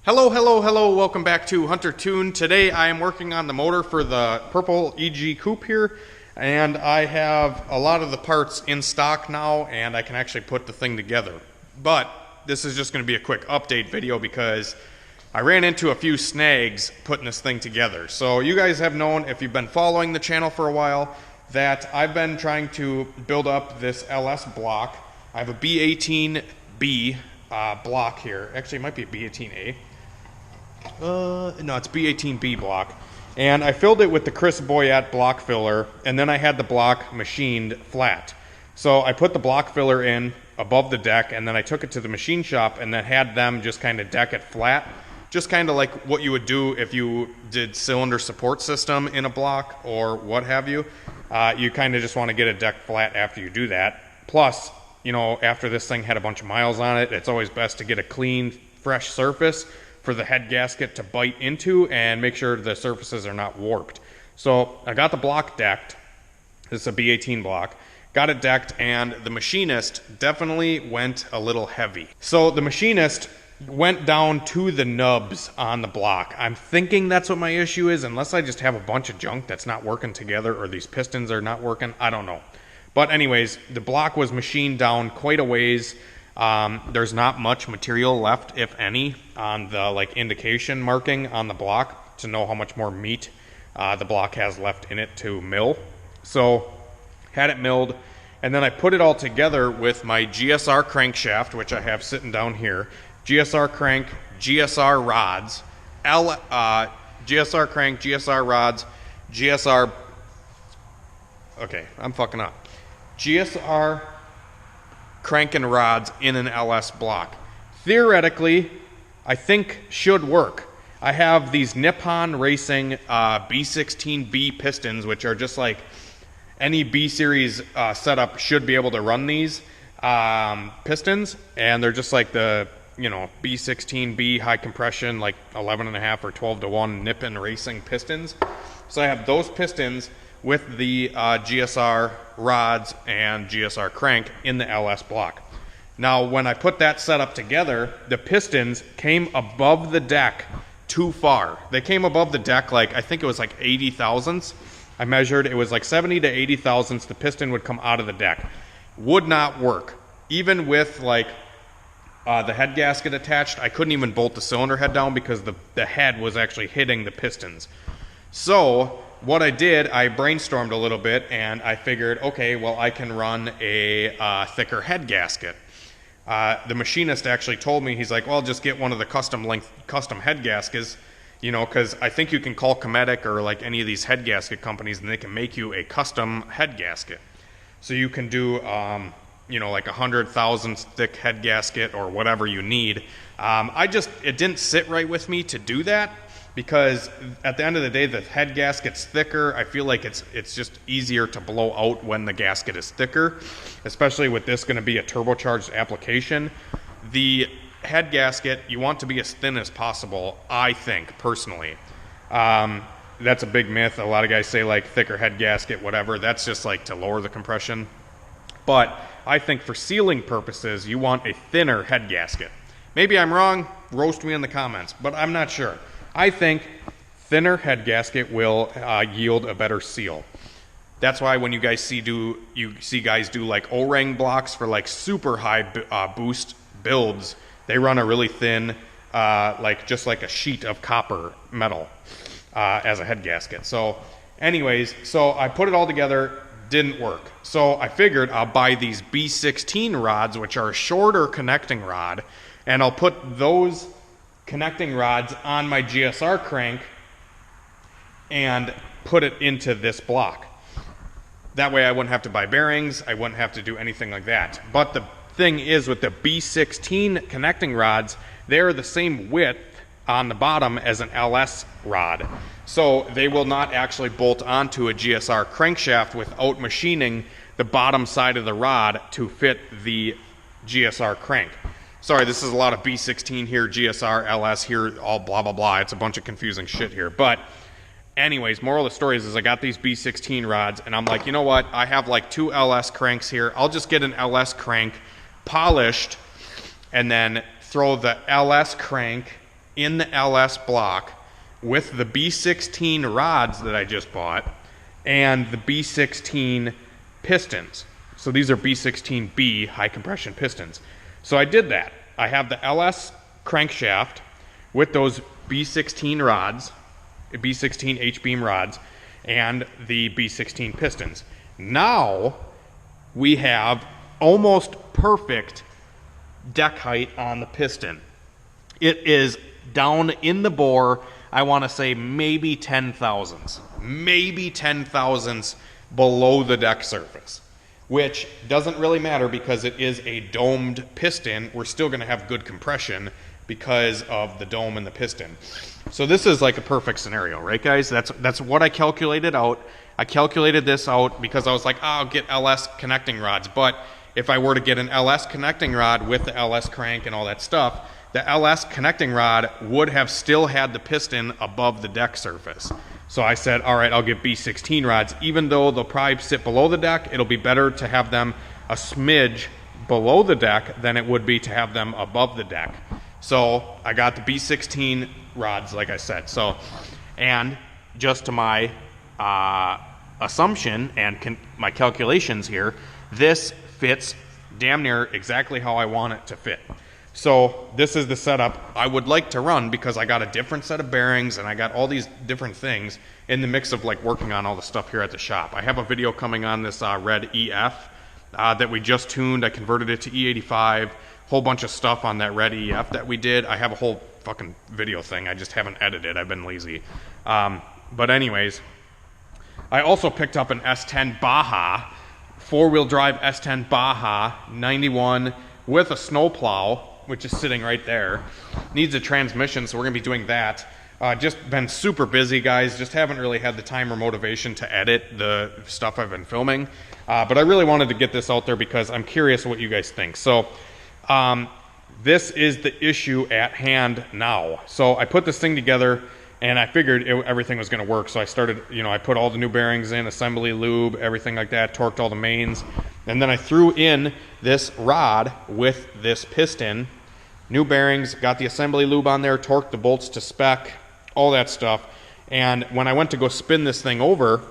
Hello, welcome back to HunterTuned. Today I am working on the motor for the purple EG coupe here, and I have a lot of the parts in stock now, and I can actually put the thing together. But this is just going to be a quick update video because I ran into a few snags putting this thing together. So you guys have known, if you've been following the channel for a while, that I've been trying to build up this LS block. I have a B18B block here. Actually, it might be a B18A. No, it's B18B block. And I filled it with the Chris Boyette block filler, and then I had the block machined flat. So I put the block filler in above the deck, and then I took it to the machine shop and then had them just kind of deck it flat. Just kind of like what you would do if you did cylinder support system in a block or what have you. You kind of just want to get it decked flat after you do that. Plus, you know, after this thing had a bunch of miles on it, it's always best to get a clean, fresh surface for the head gasket to bite into and make sure the surfaces are not warped. So I got the block decked. This is a B18 block. Got it decked, and the machinist definitely went a little heavy. So the machinist went down to the nubs on the block. I'm thinking that's what my issue is, unless I just have a bunch of junk that's not working together or these pistons are not working. I don't know. But anyways, the block was machined down quite a ways. There's not much material left, if any, on the indication marking on the block to know how much more meat the block has left in it to mill. So had it milled, and then I put it all together with my GSR crankshaft, which I have sitting down here. GSR crank, GSR rods, GSR crank, GSR rods, GSR, okay, I'm fucking up. GSR crank and rods in an LS block. Theoretically, I think should work. I have these Nippon Racing B16B pistons, which are just like any B series setup should be able to run these pistons, and they're just like the, you know, B16B high compression, like 11.5 or 12-to-1 Nippon Racing pistons. So I have those pistons with the GSR rods and GSR crank in the LS block. Now, when I put that setup together, the pistons came above the deck too far. They came above the deck like, I think it was like 80 thousandths. I measured, it was like 70 to 80 thousandths. The piston would come out of the deck. Would not work. Even with like the head gasket attached, I couldn't even bolt the cylinder head down because the head was actually hitting the pistons. So what I did, I brainstormed a little bit, and I figured, okay, well, I can run a thicker head gasket. The machinist actually told me, he's like, well, just get one of the custom head gaskets, you know, because I think you can call Cometic or like any of these head gasket companies, and they can make you a custom head gasket. So you can do, you know, like 100 thousandths thick head gasket or whatever you need. It didn't sit right with me to do that, because at the end of the day, the head gasket's thicker. I feel like it's just easier to blow out when the gasket is thicker, especially with this going to be a turbocharged application. The head gasket, you want to be as thin as possible, I think, personally. That's a big myth. A lot of guys say like thicker head gasket, whatever. That's just like to lower the compression. But I think for sealing purposes, you want a thinner head gasket. Maybe I'm wrong. Roast me in the comments, but I'm not sure. I think thinner head gasket will yield a better seal. That's why when you guys see guys do like O-ring blocks for like super high boost builds, they run a really thin, just like a sheet of copper metal as a head gasket. So anyways, so I put it all together, didn't work. So I figured I'll buy these B16 rods, which are a shorter connecting rod, and I'll put those connecting rods on my GSR crank and put it into this block. That way I wouldn't have to buy bearings, I wouldn't have to do anything like that. But the thing is, with the B16 connecting rods, they're the same width on the bottom as an LS rod. So they will not actually bolt onto a GSR crankshaft without machining the bottom side of the rod to fit the GSR crank. Sorry, this is a lot of B16 here, GSR, LS here, all blah, blah, blah. It's a bunch of confusing shit here. But anyways, moral of the story is I got these B16 rods, and I'm like, you know what? I have like 2 LS cranks here. I'll just get an LS crank polished and then throw the LS crank in the LS block with the B16 rods that I just bought and the B16 pistons. So these are B16B high compression pistons. So I did that. I have the LS crankshaft with those B16 rods, B16 H-beam rods, and the B16 pistons. Now we have almost perfect deck height on the piston. It is down in the bore, I want to say maybe 10 thousandths. Maybe 10 thousandths below the deck surface, which doesn't really matter because it is a domed piston. We're still going to have good compression because of the dome and the piston. So this is like a perfect scenario, right guys? That's what I calculated out. I calculated this out because I was like, oh, I'll get LS connecting rods. But if I were to get an LS connecting rod with the LS crank and all that stuff, the LS connecting rod would have still had the piston above the deck surface. So I said, all right, I'll get B16 rods. Even though they'll probably sit below the deck, it'll be better to have them a smidge below the deck than it would be to have them above the deck. So I got the B16 rods, like I said. So, and just to my assumption and my calculations here, this fits damn near exactly how I want it to fit. So this is the setup I would like to run because I got a different set of bearings and I got all these different things in the mix of like working on all the stuff here at the shop. I have a video coming on this red EF that we just tuned. I converted it to E85, whole bunch of stuff on that red EF that we did. I have a whole fucking video thing. I just haven't edited. I've been lazy. But anyways, I also picked up an S10 Baja, four-wheel drive S10 Baja 91 with a snowplow, which is sitting right there. Needs a transmission, so we're gonna be doing that. Just been super busy, guys. Just haven't really had the time or motivation to edit the stuff I've been filming. But I really wanted to get this out there because I'm curious what you guys think. So this is the issue at hand now. So I put this thing together and I figured everything was gonna work. So I started, I put all the new bearings in, assembly lube, everything like that, torqued all the mains. And then I threw in this rod with this piston, new bearings, got the assembly lube on there, torqued the bolts to spec, all that stuff. And when I went to go spin this thing over,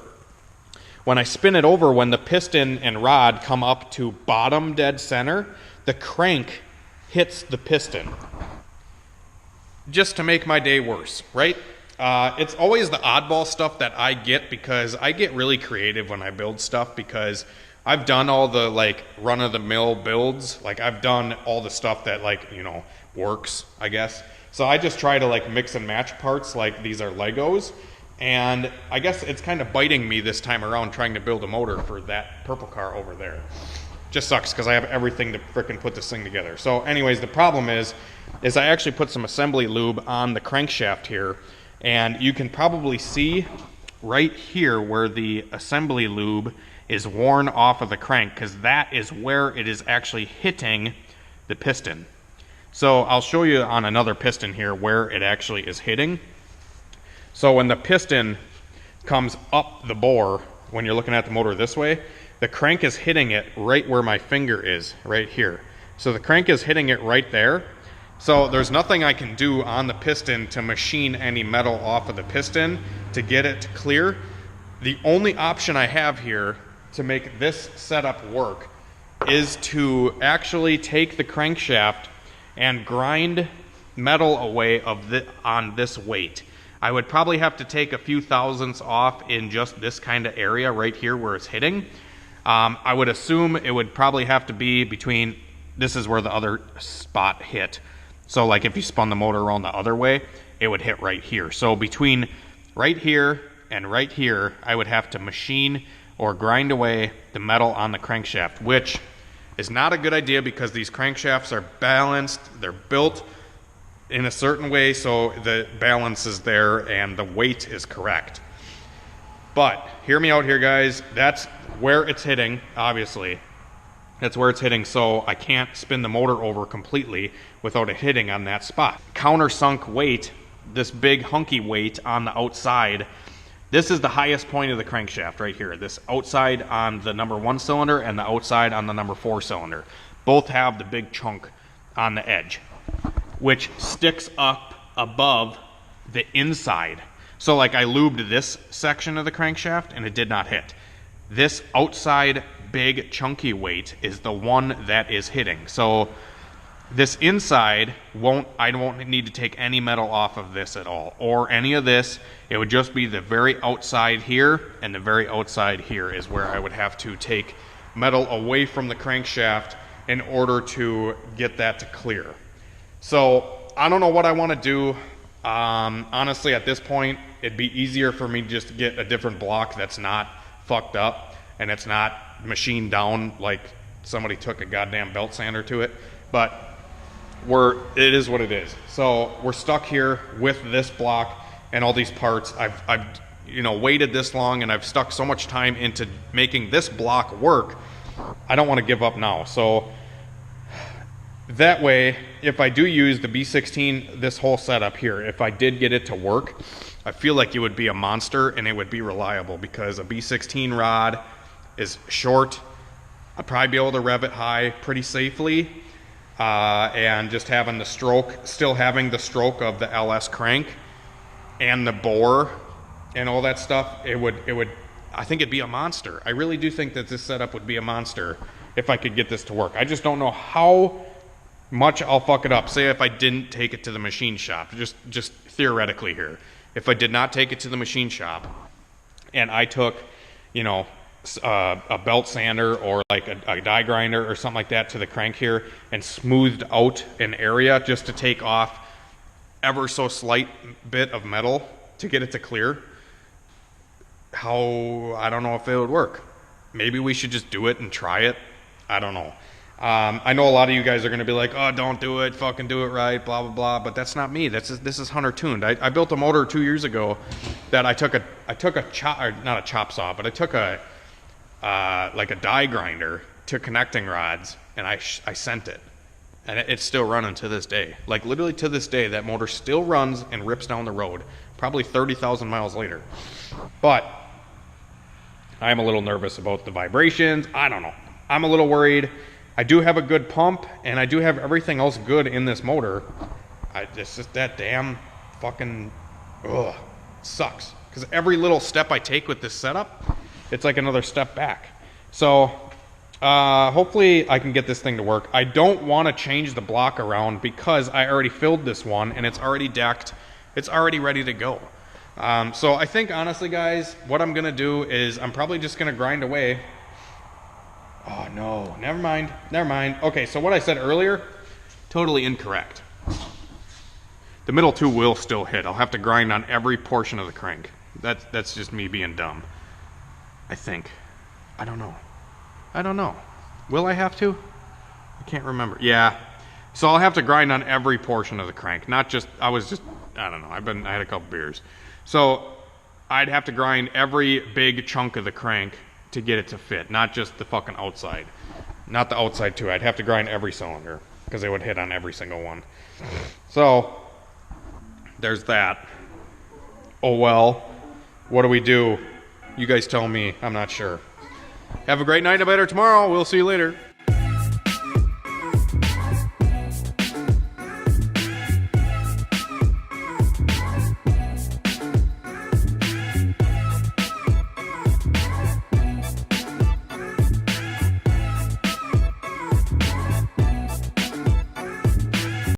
when I spin it over, when the piston and rod come up to bottom dead center, the crank hits the piston. Just to make my day worse, right? It's always the oddball stuff that I get because I get really creative when I build stuff because I've done all the like run-of-the-mill builds. Like I've done all the stuff that like, works, I guess. So I just try to like mix and match parts like these are Legos. And I guess it's kind of biting me this time around trying to build a motor for that purple car over there. Just sucks because I have everything to frickin' put this thing together. So anyways, the problem is I actually put some assembly lube on the crankshaft here. And you can probably see right here where the assembly lube is worn off of the crank because that is where it is actually hitting the piston. So I'll show you on another piston here where it actually is hitting. So when the piston comes up the bore, when you're looking at the motor this way, the crank is hitting it right where my finger is, right here. So the crank is hitting it right there. So there's nothing I can do on the piston to machine any metal off of the piston to get it to clear. The only option I have here to make this setup work is to actually take the crankshaft and grind metal away on this weight. I would probably have to take a few thousandths off in just this kind of area right here where it's hitting. I would assume it would probably have to be between, this is where the other spot hit. So like if you spun the motor around the other way, it would hit right here. So between right here and right here, I would have to machine or grind away the metal on the crankshaft, which is not a good idea because these crankshafts are balanced. They're built in a certain way so the balance is there and the weight is correct. But hear me out here, guys. That's where it's hitting, obviously. That's where it's hitting, so I can't spin the motor over completely without it hitting on that spot. Countersunk weight, this big hunky weight on the outside, this is the highest point of the crankshaft right here. This outside on the number 1 cylinder and the outside on the number 4 cylinder. Both have the big chunk on the edge, which sticks up above the inside. So like I lubed this section of the crankshaft and it did not hit. This outside big chunky weight is the one that is hitting. So this inside I won't need to take any metal off of this at all, or any of this. It would just be the very outside here, and the very outside here is where I would have to take metal away from the crankshaft in order to get that to clear. So I don't know what I want to do. Honestly, at this point, it'd be easier for me just to get a different block that's not fucked up and it's not machined down like somebody took a goddamn belt sander to it. But it is what it is. So we're stuck here with this block and all these parts. I've waited this long, and I've stuck so much time into making this block work. I don't want to give up now. So that way, if I do use the B16, this whole setup here, if I did get it to work, I feel like it would be a monster and it would be reliable, because a B16 rod is short. I'd probably be able to rev it high pretty safely. And just having the stroke, still having the stroke of the LS crank and the bore and all that stuff, I think it'd be a monster. I really do think that this setup would be a monster if I could get this to work. I just don't know how much I'll fuck it up. Say if I didn't take it to the machine shop, just theoretically here. If I did not take it to the machine shop and I took, a belt sander or like a die grinder or something like that to the crank here and smoothed out an area just to take off ever so slight bit of metal to get it to clear, I don't know if it would work. Maybe we should just do it and try it. I don't know. I know a lot of you guys are going to be like, oh, don't do it, fucking do it right, blah, blah, blah, but that's not me. This is HunterTuned. I built a motor 2 years ago that I took a chop, or not a chop saw, but I took like a die grinder to connecting rods, and I sent it, and it's still running to this day. Like literally to this day, that motor still runs and rips down the road, probably 30,000 miles later. But I'm a little nervous about the vibrations. I don't know. I'm a little worried. I do have a good pump, and I do have everything else good in this motor. It's just that damn fucking sucks, because every little step I take with this setup, it's like another step back. So hopefully I can get this thing to work. I don't want to change the block around because I already filled this one and it's already decked. It's already ready to go. So I think honestly, guys, what I'm gonna do is I'm probably just gonna grind away. Oh no, never mind. Okay, so what I said earlier, totally incorrect. The middle two will still hit. I'll have to grind on every portion of the crank. That's just me being dumb, I think. I don't know. Will I have to? I can't remember. Yeah. So I'll have to grind on every portion of the crank, not just, I don't know, I had a couple beers. So I'd have to grind every big chunk of the crank to get it to fit, not just the fucking outside. Not the outside too. I'd have to grind every cylinder because it would hit on every single one. So there's that. Oh well. What do we do? You guys tell me. I'm not sure. Have a great night. A better tomorrow. We'll see you later.